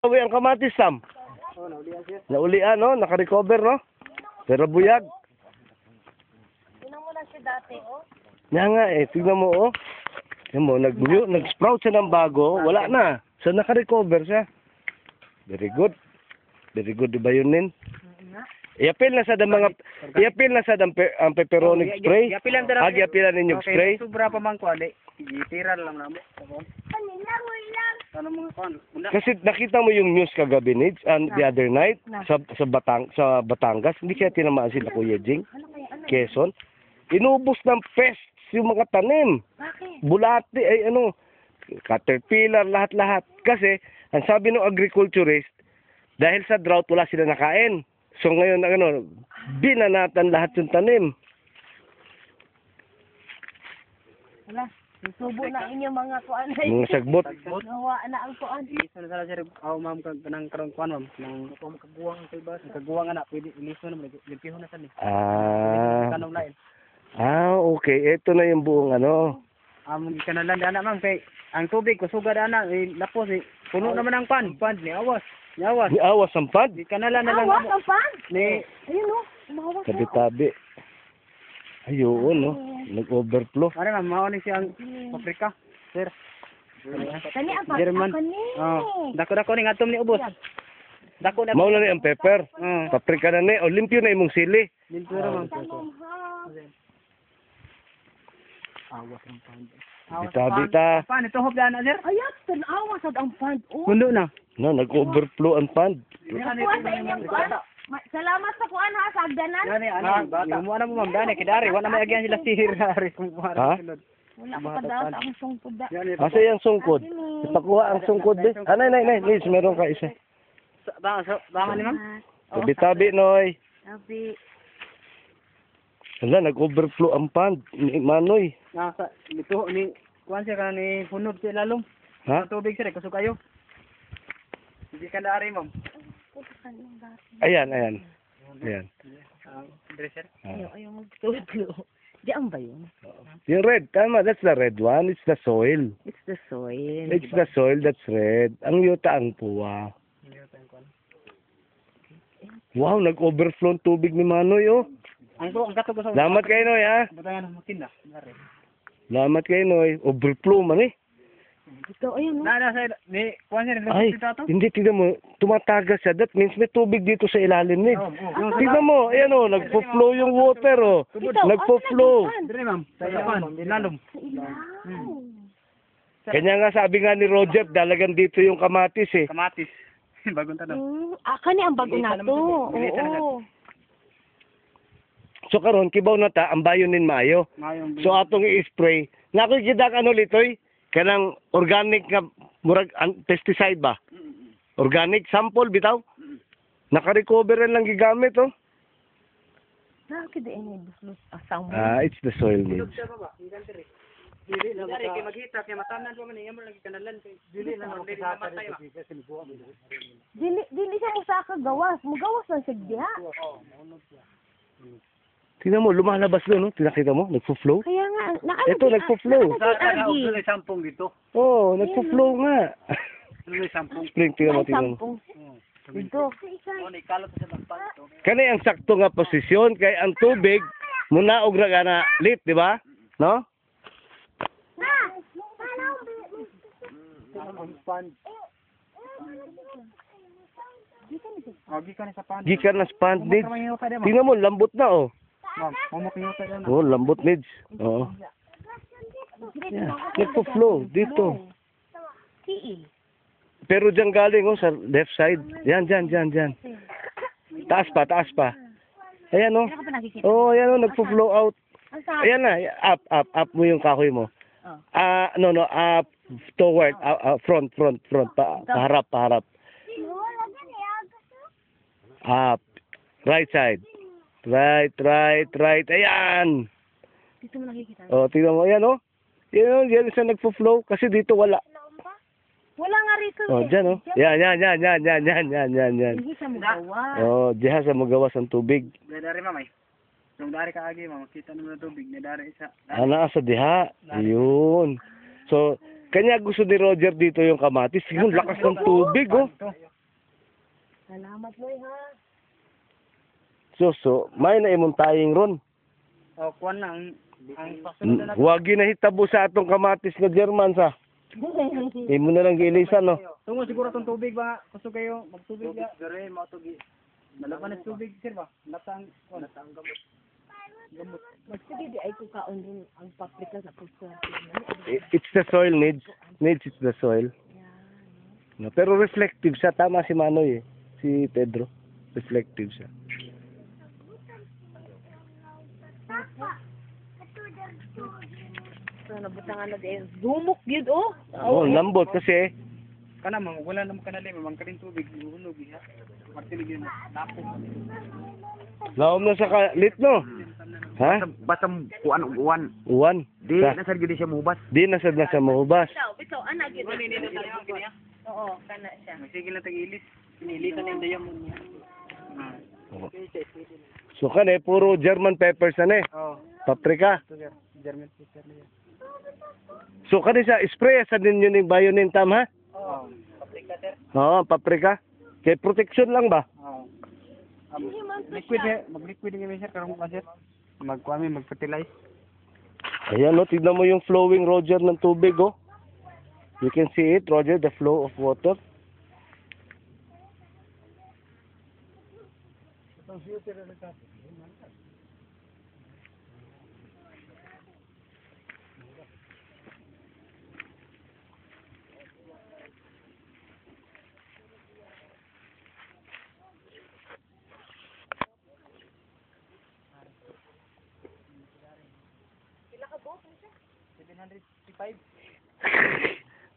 Uwi ang kamatis, Sam. Oh, naulian siya. Naulian, no? Naka-recover, no? Pero buyag. Tingnan mo na siya dati, oh. Yan nga eh, tignan mo, oh. Yan mo, nag-sprout siya ng bago, wala na. So, naka-recover siya. Very good. Very good, di ba yun, Nin? Iapil na sa mga, iapil na sa ang pepperonic spray. Iapilan dara. Iapilan ninyong spray. Sobra pa man ko, ali. Gitiran lang namo. Ano mga kon? Kasi nakita mo yung news kagabi, Nids, and the other night, sa Batangas, hindi kaya tinamaan sila Kuya Jing, Quezon. Inubos ng pests yung mga tanim. Bakit? Bulati, ay ano, caterpillar, lahat-lahat. Kasi, ang sabi ng agriculturist, dahil sa drought, wala sila nakain. So ngayon, ano, binanatan lahat yung tanim. Wala. Subo na inyong mga kuan. Mga sagbot. Nawa na ang kuan. Iso na sala sir, aw ma'am kag kanang karong kuan ma'am, nang kaguwang sa ibas, kaguwang ana, pwede iliso na mo, limpiho na sa ni. Kanong lain. Okay. Ito na yung buong ano. Kanalan ana ma'am kay ang tubig kusugad ana, lapos puno naman ang pan ni awas. Yawas. Ni awas ang pad. Di kanalan na lang Awas ang pan. ni Ayun, oh. Umawas na. Tabi-tabi. Ayun, no. Nag-overflow. Ano ma'am, mao ni siyang paprika. Sir. Kani ang German. kani. Dako-dako ni ngatom ni ubos. Dako na. Mao na ni ang pepper. Paprika na ni. O, limpyo na imong sili. Limpyo ra ma'am. Awas ang pan. Tabi ta. Pan ito hop na sir. Ayat, tanawa sad ang pan. Oh. Pundo na. No, nag-overflow ang pad. Kuan sa inyong kuan. Salamat sa kuan ha sa agdanan. Gani ana bata. Mo na mo ma'am dani kidari wa na may agyan sila sihir kung Ha? Wala pa daw sa akong sungkod da. Asa yung sungkod? Ipakuha ang sungkod din. Nay, Liz, meron ka isa. Baka ni ma'am. Tabi-tabi, Noy. Sabi, Hala, nag-overflow ang pad. Ni Manoy. Nasa dito ni kuan siya ka ni hunod si lalong. Ha? Tubig sir kusog kayo. Hindi ka dari ma'am. Ayan. Dresser. ayaw magtutlo. Di ang ba yun? Yung red, tama. That's the red one. It's the soil. It's the soil. It's the soil that's red. Ang yuta ang puwa. Wow, nag-overflow ang tubig ni Manoy, oh. Ang kato ko sa Salamat kayo, Noy, ha? batayan ng makin na. Salamat kayo, Noy. Overflow man, eh. Ito, ayun, no? Na sa ni kuan siya Ay, hindi, tignan mo. Tumatagas siya. That means may tubig dito sa ilalim, eh. Tignan mo, ayan, oh. Nagpo-flow yung water, oh. Nagpo-flow. Dire ma'am. Sa kuan, ilalom. Kanya nga sabi nga ni Roger, dalagan dito yung kamatis, eh. Kamatis. Bagong tanong. Kani ang bago na to. Oo. So karon kibaw na ta ang bayonin maayo. So atong i-spray. Nakikita ka ano litoy? Kanang organic nga murag pesticide ba? Organic sample bitaw. Naka-recover lang gigamit, oh. Nakakita ini buslos asang mo. It's the soil needs. Dili na kay magita kay matanan pa man iyamo lagi kanalan kay dili na mamatay ba. Dili siya mo sa gawas. Mugawas lang siya diha. Tingnan mo, lumalabas doon, no? Tinakita mo? Nagpo-flow? Kaya nga, naano Ito, nagpo-flow. Sa sampung dito. Oo, nagpo-flow nga. Ano sampung? Spring, tingnan mo. Dito. Ni kalot sa bagpan to. Kani ang sakto nga posisyon, kay ang tubig, muna og ra na lit, di ba? No? Gikan sa pan. Gikan na sponge needs. Tingnan mo, lambot na, oh. Momok niyo sa na. Oh, lambot needs. Oo. Yeah. Nagpo-flow dito. Pero diyan galing, oh, sa left side. Yan. Taas pa. Ayan, oh. Oh, ayan, oh, nagpo-flow out. Ayan na, up mo yung kahoy mo. No, up toward, front, paharap. Up. Right side. Right. Ayan. Dito mo nakikita. Oh, tingnan mo. Ayan, oh. Yan sa nagpo-flow. Kasi dito wala. Wala nga rito. Oh, dyan, oh. Yan. Hindi siya magawa. Oh, diha sa magawas ang tubig. Dari mamay. Nung dari ka agi, makita naman ng tubig, dari isa. Ana sa diha. Ayun. So, kanya gusto ni Roger dito yung kamatis. Yung lakas ng tubig, oh. Salamat Noy ha. So, may na imong taying ron. Oh, kuan na ang pasunod na Huwag ginahitabo sa atong kamatis nga German sa. Imo na lang giilisan, no? tungo siguro tong tubig ba gusto kayo magtubig ya dire mo tugi malaban na tubig sir ba natang gamot Mas sige di ay ko kaon din ang paprika sa puso. It's the soil needs. It's the soil. No, pero reflective siya. Tama si Manoy eh. Si Pedro. Reflective siya. So nabutangan na din. Dumok gyud oh. Oh, lambot kasi kana man wala naman kanali man kanin tubig hulog ya magtilig yun tapo laom na sa kalit, no? Ha? basta kuan uwan Uwan. di na sa gyud siya mubas Di nasad na sa maubas. Bitaw ana gyud. Oo, kana siya. sige lang tagilis pinilitan yung diamond niya So kane, puro German peppers na eh. oh Paprika. sir German pepper niya So kane sa spray sa din yun yung bayonin tam, ha? oh paprika sir Oo, paprika. Kay protection lang ba? oh liquid mag-liquid nga sir karong sir magkuami mag-fertilize Ayan, no? Tignan mo yung flowing, Roger, ng tubig, oh. You can see it, Roger, the flow of water.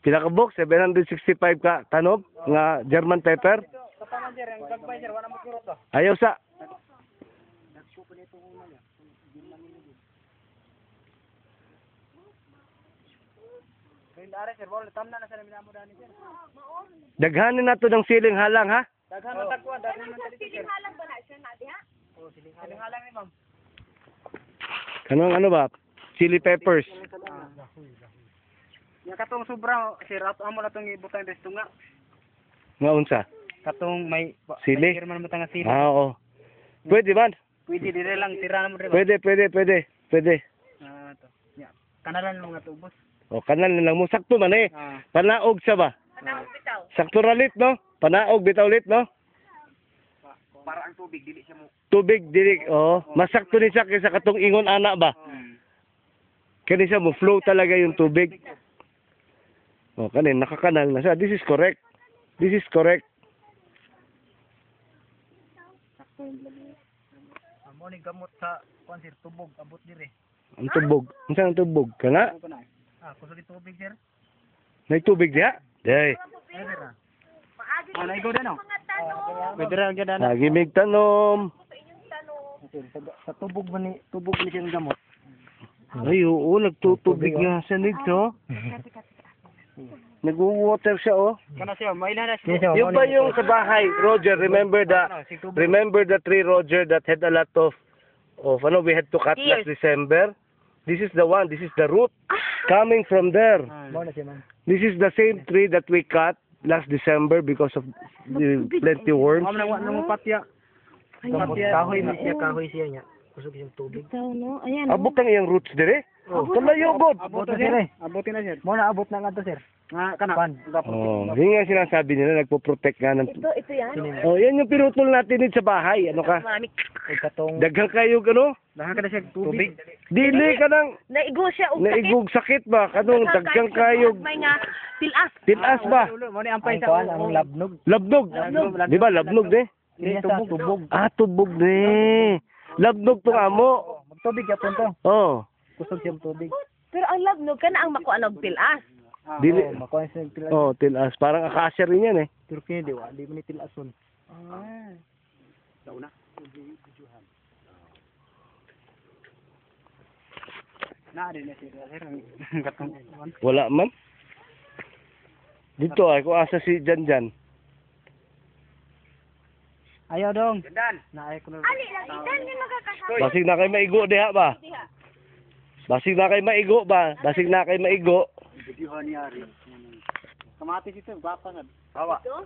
Pinakabok, 765 ka tanob nga German pepper. Kapaman sir ang gagbay sir wala mo kurot to Ayaw sa. Kain are sir wala tamna na sa minamo dani sir Daghanin nato ng siling halang, ha? daghan man tagkuan daghan man dali sir Halang ba na siya na diha? oh siling halang ni ma'am Kanang ano ba? Chili peppers. ya katong sobra sir ato amo na tong ibutang resto nga Nga unsa? katong may Sili? German mo tanga sili Ah, oo. Pwede man? pwede dire lang tira na mo dire Pwede. ah to ya kanalan mo nga tubos O, kanal na lang mo. Sakto man eh. Panaog siya ba? Ana bitaw. Sakto ralit, no? Panaog, bitawlit, no? para ang tubig dili siya mo Tubig, dirik. Oh, masakto ni siya kaysa katong ingon ana ba? Kani siya mo flow talaga yung tubig. Oh, kanin nakakanal na siya. This is correct. amo ni gamot sa kuan sir tubog abot dire Ang tubog. Unsa ang tubog? Kana? kusog tubig sir Nagtubig diha? Day. Maagi ah naigo din no pwede ra gyud ana Nagimig tanom. sa tubog man ni siya gamot Ay, oo, nagtutubig nga siya nito. Nag-water siya, oh. kana siya mailan na siya Yung ba yung sa bahay, Roger, remember the tree, Roger, that had a lot of we had to cut last December? This is the one, this is the root coming from there. mo na siya man This is the same tree that we cut last December because of the plenty worms. amo nang patya kahoy matya kahoy siya nya kusog siyang tubig Bitaw no. Ayan. Abot ang iyang roots dire. Kalayo god. abot na sir abotin na sir mo na abot na nga to sir nga kana Oh, yun nga sinasabi nila, nagpo-protect nga ng... Ito yan. Oh, yan yung pinutol natin dito sa bahay. Ano ka? Marami. katong Daghang kayo, ano? dahan ka na siya tubig Dili ka nang Naigo siya og naigog sakit ba? Kanong daghang kayo. May nga tilas. Tilas ba? mo ni ampay sa ang labnog Labnog. Di ba labnog de? Hindi tubog. Ah, tubog de. Labnog to amo. Magtubig yapon to. Oh. Kusog siyang tubig. Pero ang labnog ka na ang makuanog tilas. Dili. Makuha siyang tilas. Oh, tilas. Parang akasya rin yan eh. Pero kaya di wa, di mo ni tilason. Ah. Dauna. Na din na sir. Katong Wala man. Dito ay ko asa si Janjan. ayaw dong. Dan. Na ay ko na. Ali lang itan ni magkakasama. Basig na kay maigo diha ba? Basig na kay maigo ba? Basig na kay maigo. Videohan niya rin. Kamatis ito, bapa nga. Bawa. Ito?